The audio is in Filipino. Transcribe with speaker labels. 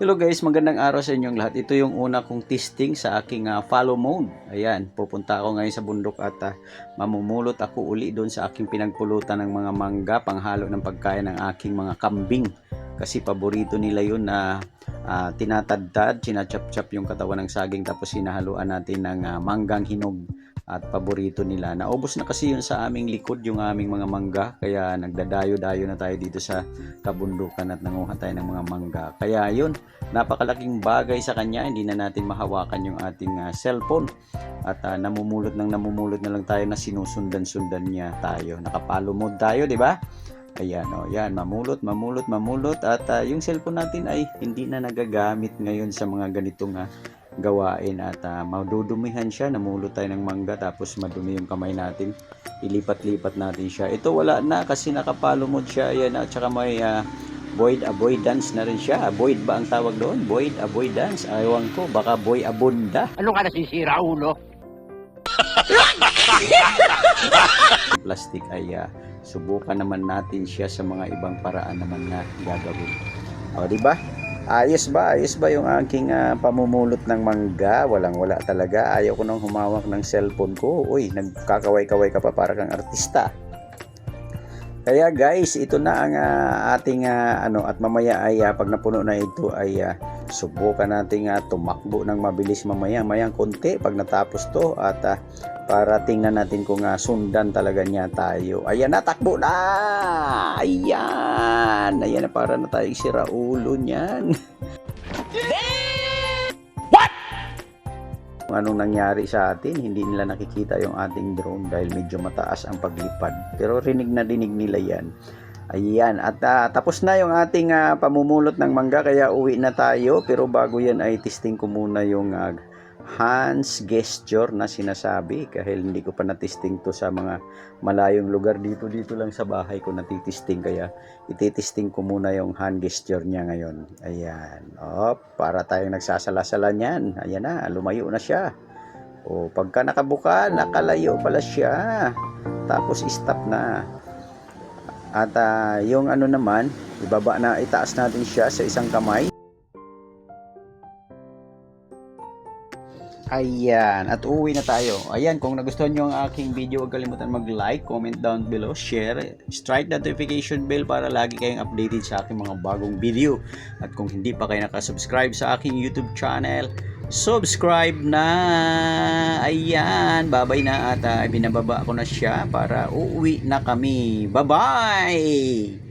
Speaker 1: Hello guys, magandang araw sa inyong lahat. Ito yung una kong testing sa aking follow mode. Ayan, pupunta ako ngayon sa bundok at mamumulot ako uli doon sa aking pinagpulutan ng mga mangga, panghalo ng pagkain ng aking mga kambing. Kasi paborito nila yun na tinatadtad, sinachap-chap yung katawan ng saging tapos hinahaluan natin ng manggang hinog. At paborito nila. Naubos na kasi yun sa aming likod yung aming mga mangga, kaya nagdadayo-dayo na tayo dito sa kabundukan at nanguha tayo ng mga mangga. Kaya yun, napakalaking bagay sa kanya, hindi na natin mahawakan yung ating cellphone at namumulot na lang tayo na sinusundan-sundan niya tayo. Nakapalo mode tayo, di ba? Ayan, yan, mamulot at yung cellphone natin ay hindi na nagagamit ngayon sa mga ganitong gawain at madudumihan siya. Namulot tayo ng mangga tapos madumi yung kamay natin, ilipat-lipat natin siya. Ito wala na kasi nakapalo mode siya. Ayan, at saka may void avoidance na rin siya. Void ba ang tawag doon? Void avoidance, ayawan ko, baka boy abunda.
Speaker 2: Ano ka nasisira, ulo?
Speaker 1: Plastic ay subukan naman natin siya sa mga ibang paraan naman na gagawin. O, di ba? Ayos ba yung aking pamumulot ng mangga? Walang-wala talaga. Ayaw ko nang humawak ng cellphone ko. Uy, nagkakaway-kaway ka pa para kang artista. Kaya guys, ito na ang ating at mamaya ay pag napuno na ito ay subukan nating tumakbo ng mabilis mayang konti pag natapos to at para tingnan natin kung sundan talaga niya tayo. Ayan na, takbo na! Ayan na, para na tayong siraulo niyan.
Speaker 2: What?
Speaker 1: Anong nangyari sa atin, hindi nila nakikita yung ating drone dahil medyo mataas ang paglipad, pero rinig na dinig nila yan. Ayan, at tapos na yung ating pamumulot ng mangga, kaya uwi na tayo. Pero bago yan ay testing ko muna yung hands gesture na sinasabi, dahil hindi ko pa na-testing to sa mga malayong lugar. Dito lang sa bahay ko natitesting, kaya ititesting ko muna yung hand gesture niya ngayon. Ayan, para tayong nagsasala-sala niyan. Ayan na, lumayo na siya. O, pagka nakabuka, nakalayo pala siya. Tapos stop na. At yung naman, itaas natin siya sa isang kamay. Ayan, at uwi na tayo. Ayan, kung nagustuhan nyo ang aking video, huwag kalimutan mag-like, comment down below, share, strike notification bell para lagi kayong updated sa aking mga bagong video. At kung hindi pa kayo nakasubscribe sa aking YouTube channel, subscribe na. Ayan, babay na at binababa ko na siya para uuwi na kami. Bye-bye!